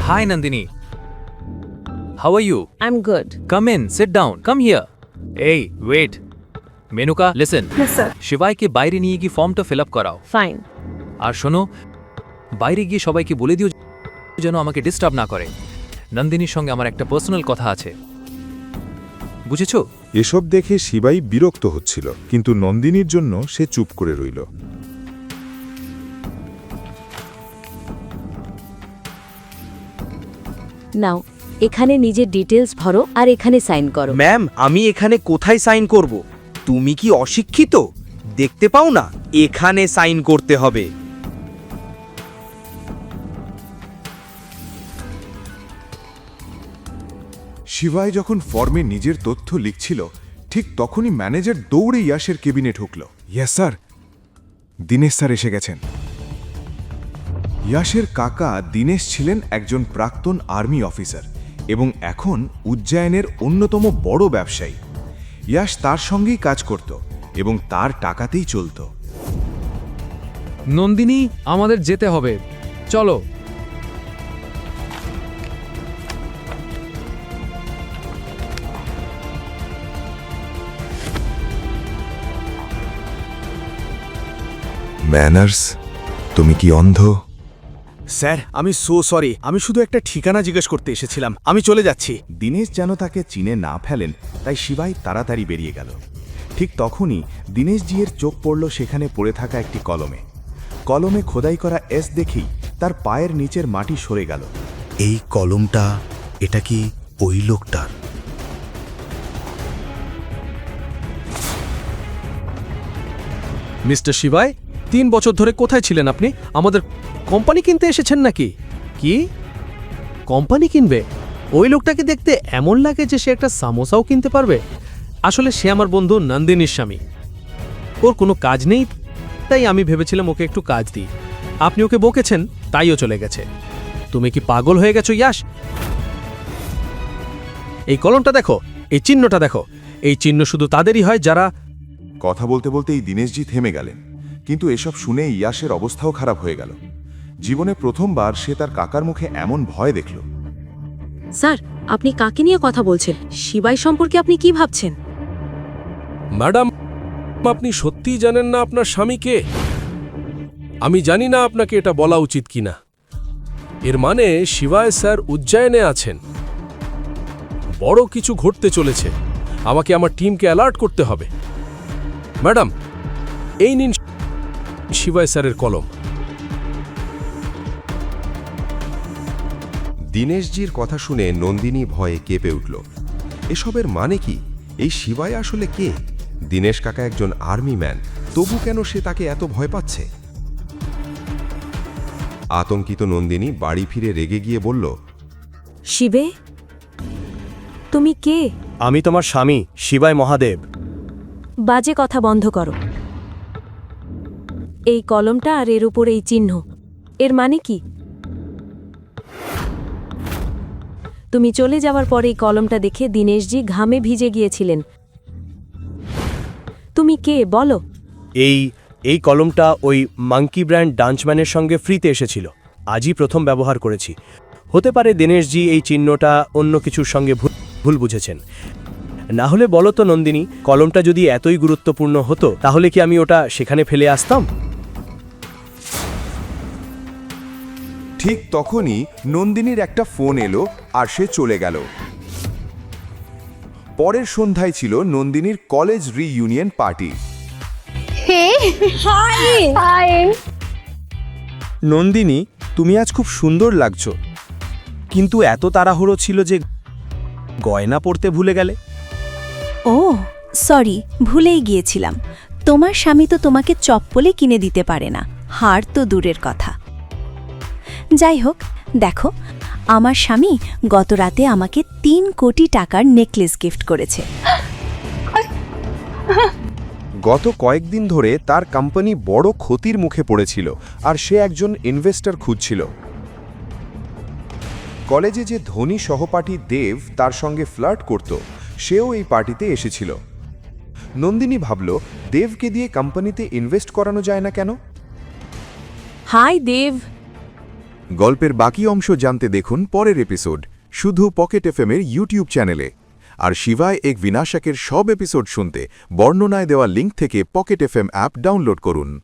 Hi, Nandini. How are you? I'm good. Come in, sit down. Come here. Hey, wait. Menuka, listen. Yes, sir. শিবাইকে বাইরে নিয়ে গিয়ে ফর্মটা fill up করাও। Fine. আর শোনো, বাইরে গিয়ে সবাইকে বলে দিও যেন আমাকে ডিস্টার্ব না করে। নন্দিনীর সঙ্গে আমার একটা পার্সোনাল কথা আছে। বুঝেছো? এসব দেখে শিবাই বিরক্ত হচ্ছিল, কিন্তু নন্দিনীর জন্য সে চুপ করে রইল। নাও এখানে নিজের ডিটেলস ভরো আর এখানে সাইন করো। ম্যাম, আমি এখানে কোথায় সাইন করব? তুমি কি অশিক্ষিত? দেখতে পাও না এখানে সাইন করতে হবে। শিবাই যখন ফর্মে নিজের তথ্য লিখছিল, ঠিক তখনই ম্যানেজার দৌড়ে ইয়াশের কেবিনে ঢুকল। ইয়েস স্যার, দীনেশ স্যার এসে গেছেন। ইয়াশের কাকা দীনেশ ছিলেন একজন প্রাক্তন আর্মি অফিসার এবং এখন উজ্জয়নের অন্যতম বড় ব্যবসায়ী। ইয়াশ তার সঙ্গেই কাজ করত এবং তার টাকাতেই চলত। নন্দিনী, আমাদের যেতে হবে, চলো। ম্যানার্স, তুমি কি অন্ধ? স্যার, আমি সরি, আমি শুধু একটা ঠিকানা জিজ্ঞেস করতে এসেছিলাম, আমি চলে যাচ্ছি। দীনেশ যেন তাকে চিনে না ফেলেন, তাই শিবাই তাড়াতাড়ি বেরিয়ে গেল। ঠিক তখনই দীনেশজির চোখ পড়ল সেখানে পড়ে থাকা একটি কলমে। কলমে খোদাই করা এস দেখেই তার পায়ের নিচের মাটি সরে গেল। এই কলমটা, এটা কি ওই লোকটার? মিস্টার শিবাই, 3 বছর ধরে কোথায় ছিলেন আপনি? আমাদের কোম্পানি কিনতে এসেছেন নাকি? কি কোম্পানি কিনবে? ওই লোকটাকে দেখতে এমন লাগে যে সে একটা সামোসাও কিনতে পারবে। আসলে সে আমার বন্ধু নন্দিনীর স্বামী। ওর কোনো কাজ নেই, তাই আমি ভেবেছিলাম ওকে একটু কাজ দিই। আপনি ওকে বকেছেন, তাইও চলে গেছে। তুমি কি পাগল হয়ে গেছো ইয়াশ? এই কলমটা দেখো, এই চিহ্নটা দেখো। এই চিহ্ন শুধু তাদেরই হয় যারা... কথা বলতে বলতেই দীনেশজি থেমে গেলেন, কিন্তু এসব শুনে ইয়াশের অবস্থাও খারাপ হয়ে গেল। জীবনে প্রথমবার সে তার কাকার মুখে এমন ভয় দেখল। স্যার, আপনি কাকে নিয়ে কথা বলছেন? শিবাই সম্পর্কে আপনি কি ভাবছেন? ম্যাডাম, আপনি সত্যিই জানেন না আপনার স্বামীকে? আমি জানি না আপনাকে এটা বলা উচিত কিনা। এর মানে শিবায় স্যার উজ্জয়নে আছেন। বড় কিছু ঘটতে চলেছে। আমাকে আমার টিমকে অ্যালার্ট করতে হবে। ম্যাডাম, এই নিন শিবায় স্যারের কলম। দীনেশজির কথা শুনে নন্দিনী ভয়ে কেঁপে উঠল। এসবের মানে কি? এই শিবাই আসলে কে? দীনেশ কাকা একজন আর্মি ম্যান, তবু কেন সে তাকে এত ভয় পাচ্ছে? আতঙ্কিত নন্দিনী বাড়ি ফিরে রেগে গিয়ে বলল, শিবে, তুমি কে? আমি তোমার স্বামী, শিবাই মহাদেব। বাজে কথা বন্ধ করো। এই কলমটা আর এর উপর এই চিহ্ন, এর মানে কি? তুমি চলে যাওয়ার পর এই কলমটা দেখে দীনেশজি ঘামে ভিজে গিয়েছিলেন। তুমি কে বলো? এই কলমটা ওই মাঙ্কি ব্র্যান্ড ডান্সম্যানের সঙ্গে ফ্রিতে এসেছিল। আজই প্রথম ব্যবহার করেছি। হতে পারে দীনেশজি এই চিহ্নটা অন্য কিছুর সঙ্গে ভুল বুঝেছেন। না হলে বলো তো নন্দিনী, কলমটা যদি এতই গুরুত্বপূর্ণ হতো তাহলে কি আমি ওটা সেখানে ফেলে আসতাম? ঠিক তখনই নন্দিনীর একটা ফোন এলো আর সে চলে গেল। পরের সন্ধ্যায় ছিল নন্দিনীর কলেজ রিইউনিয়ন পার্টি। নন্দিনী, তুমি আজ খুব সুন্দর লাগছো, কিন্তু এত তাড়াহুড়ো ছিল যে গয়না পরতে ভুলে গেলে। ও সরি, ভুলেই গিয়েছিলাম। তোমার স্বামী তো তোমাকে চপ্পলে কিনে দিতে পারে না, হার তো দূরের কথা। যাই হোক, দেখো, আমার স্বামী গত রাতে আমাকে 3 কোটি টাকার নেকলেস গিফট করেছে। গত কয়েকদিন ধরে তার কোম্পানি বড় ক্ষতির মুখে পড়েছিল আর সে একজন ইনভেস্টর খুঁজছিল। কলেজে যে ধনী সহপাঠী দেব তার সঙ্গে ফ্লার্ট করত, সেও এই পার্টিতে এসেছিল। নন্দিনী ভাবল, দেবকে দিয়ে কোম্পানিতে ইনভেস্ট করানো যায় না কেন? হাই দেব, গল্পের বাকি অংশ জানতে দেখুন পরের এপিসোড শুধু পকেট এফএম-এর ইউটিউব চ্যানেলে। আর শিবায় এক বিনাশকের সব এপিসোড শুনতে বর্ণনায় দেওয়া লিঙ্ক থেকে পকেট এফএম অ্যাপ ডাউনলোড করুন।